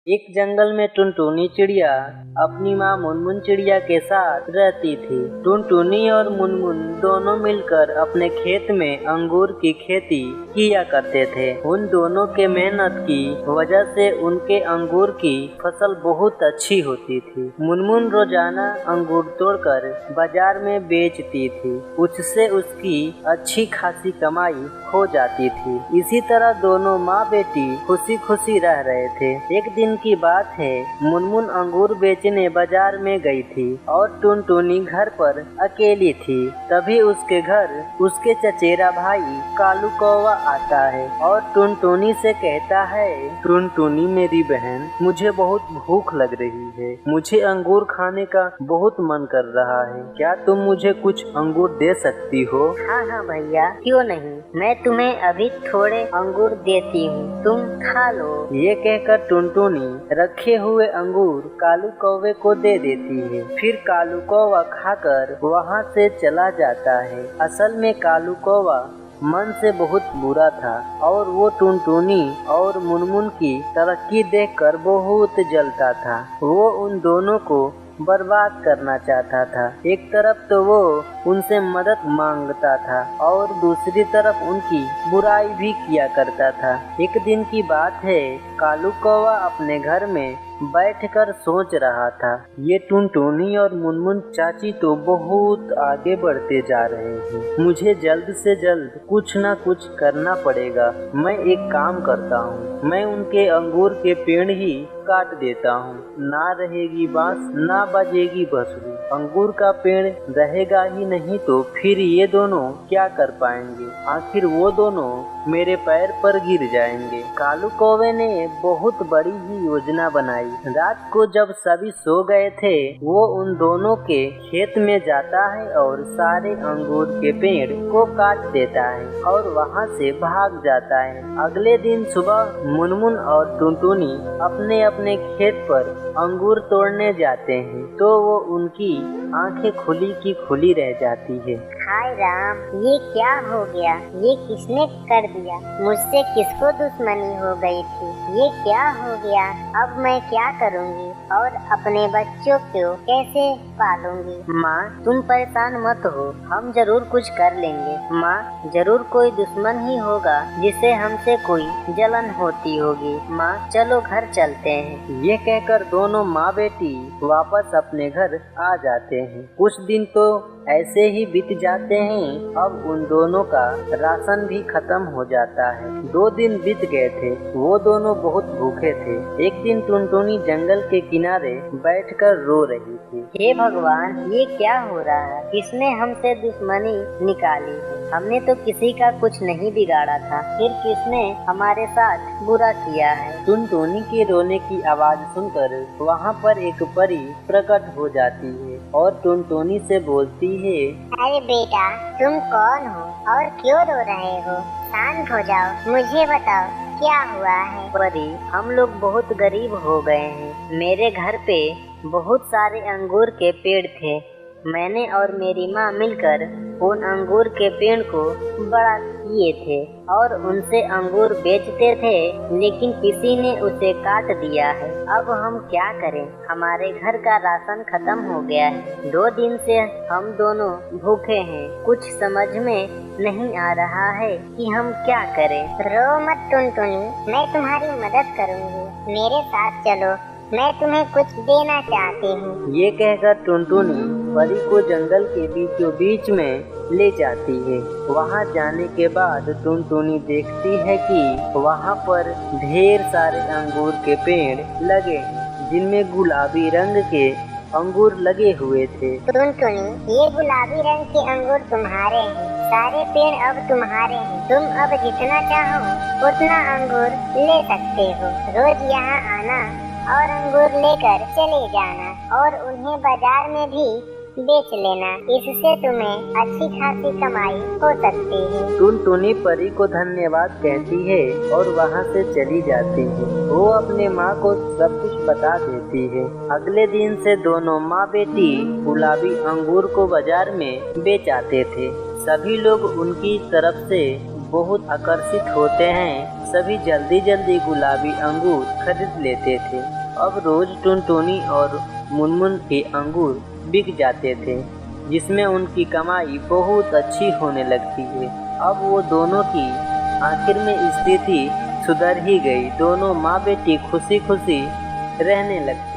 एक जंगल में टुनटुनी चिड़िया अपनी माँ मुनमुन चिड़िया के साथ रहती थी। टुनटुनी और मुनमुन दोनों मिलकर अपने खेत में अंगूर की खेती किया करते थे। उन दोनों के मेहनत की वजह से उनके अंगूर की फसल बहुत अच्छी होती थी। मुनमुन रोजाना अंगूर तोड़कर बाजार में बेचती थी, उससे उसकी अच्छी खासी कमाई हो जाती थी। इसी तरह दोनों माँ बेटी खुशी खुशी रह रहे थे। एक दिन की बात है, मुनमुन अंगूर बेचने बाजार में गई थी और टुनटुनी घर पर अकेली थी। तभी उसके घर उसके चचेरा भाई कालू कौवा आता है और टुनटुनी से कहता है, टुनटुनी मेरी बहन, मुझे बहुत भूख लग रही है, मुझे अंगूर खाने का बहुत मन कर रहा है, क्या तुम मुझे कुछ अंगूर दे सकती हो? हाँ भैया, क्यों नहीं, मैं तुम्हें अभी थोड़े अंगूर देती हूँ, तुम खा लो। ये कहकर टुनटुनी रखे हुए अंगूर कालू कौवे को दे देती है। फिर कालू कौवा खाकर वहाँ से चला जाता है। असल में कालू कौवा मन से बहुत बुरा था और वो टुनटुनी और मुनमुन की तरक्की देखकर बहुत जलता था। वो उन दोनों को बर्बाद करना चाहता था। एक तरफ तो वो उनसे मदद मांगता था और दूसरी तरफ उनकी बुराई भी किया करता था। एक दिन की बात है, कालू कौवा अपने घर में बैठकर सोच रहा था, ये टुनटुनी और मुनमुन चाची तो बहुत आगे बढ़ते जा रहे हैं, मुझे जल्द से जल्द कुछ न कुछ करना पड़ेगा। मैं एक काम करता हूँ, मैं उनके अंगूर के पेड़ ही काट देता हूँ, ना रहेगी बांस ना बजेगी बांसुरी, अंगूर का पेड़ रहेगा ही नहीं तो फिर ये दोनों क्या कर पाएंगे, आखिर वो दोनों मेरे पैर पर गिर जाएंगे। कालू कौवे ने बहुत बड़ी ही योजना बनाई। रात को जब सभी सो गए थे, वो उन दोनों के खेत में जाता है और सारे अंगूर के पेड़ को काट देता है और वहाँ से भाग जाता है। अगले दिन सुबह मुनमुन और टुनटुनी अपने अपने खेत पर अंगूर तोड़ने जाते हैं तो वो उनकी आंखें खुली की खुली रह जाती है। हाय राम, ये क्या हो गया, ये किसने कर दिया, मुझसे किसको दुश्मनी हो गई थी, ये क्या हो गया, अब मैं क्या करूँगी और अपने बच्चों को कैसे पालूंगी। माँ तुम परेशान मत हो, हम जरूर कुछ कर लेंगे। माँ जरूर कोई दुश्मन ही होगा जिसे हमसे कोई जलन होती होगी। माँ चलो घर चलते हैं। ये कहकर दोनों माँ बेटी वापस अपने घर आ जाते हैं। कुछ दिन तो ऐसे ही बीत जाते हैं। अब उन दोनों का राशन भी खत्म हो जाता है। 2 दिन बीत गए थे, वो दोनों बहुत भूखे थे। एक दिन टुनटुनी जंगल के किनारे बैठकर रो रही थी। हे भगवान, ये क्या हो रहा है, किसने हमसे दुश्मनी निकाली है, हमने तो किसी का कुछ नहीं बिगाड़ा था, फिर किसने हमारे साथ बुरा किया है। टुनटुनी के रोने की आवाज सुनकर वहाँ पर एक परी प्रकट हो जाती है और टुनटुनी से बोलती है, अरे बेटा, तुम कौन हो और क्यों रो रहे हो, शांत हो जाओ, मुझे बताओ क्या हुआ है। परी, हम लोग बहुत गरीब हो गए हैं, मेरे घर पे बहुत सारे अंगूर के पेड़ थे, मैंने और मेरी माँ मिलकर उन अंगूर के पेड़ को बड़ा किए थे और उनसे अंगूर बेचते थे, लेकिन किसी ने उसे काट दिया है। अब हम क्या करें, हमारे घर का राशन खत्म हो गया है, 2 दिन से हम दोनों भूखे हैं, कुछ समझ में नहीं आ रहा है कि हम क्या करें। रो मत टुनटुनी, मैं तुम्हारी मदद करूँगी, मेरे साथ चलो, मैं तुम्हें कुछ देना चाहती हूँ। ये कहकर टुनटुनी परी को जंगल के बीचों बीच में ले जाती है। वहाँ जाने के बाद टुनटुनी देखती है कि वहाँ पर ढेर सारे अंगूर के पेड़ लगे, जिनमें गुलाबी रंग के अंगूर लगे हुए थे। टुनटुनी, ये गुलाबी रंग के अंगूर तुम्हारे हैं, सारे पेड़ अब तुम्हारे हैं, तुम अब जितना चाहो उतना अंगूर ले सकते हो, रोज यहाँ आना और अंगूर लेकर चले जाना और उन्हें बाजार में भी बेच लेना, इससे तुम्हें अच्छी खासी कमाई हो सकती है। टुनटुनी परी को धन्यवाद कहती है और वहाँ से चली जाती है। वो अपने माँ को सब कुछ बता देती है। अगले दिन से दोनों माँ बेटी गुलाबी अंगूर को बाजार में बेच आते थे। सभी लोग उनकी तरफ से बहुत आकर्षित होते हैं। सभी जल्दी जल्दी गुलाबी अंगूर खरीद लेते थे। अब रोज टुनटुनी और मुनमुन के अंगूर बिक जाते थे, जिसमें उनकी कमाई बहुत अच्छी होने लगती है। अब वो दोनों की आखिर में स्थिति सुधर ही गई। दोनों माँ बेटी खुशी खुशी रहने लगती।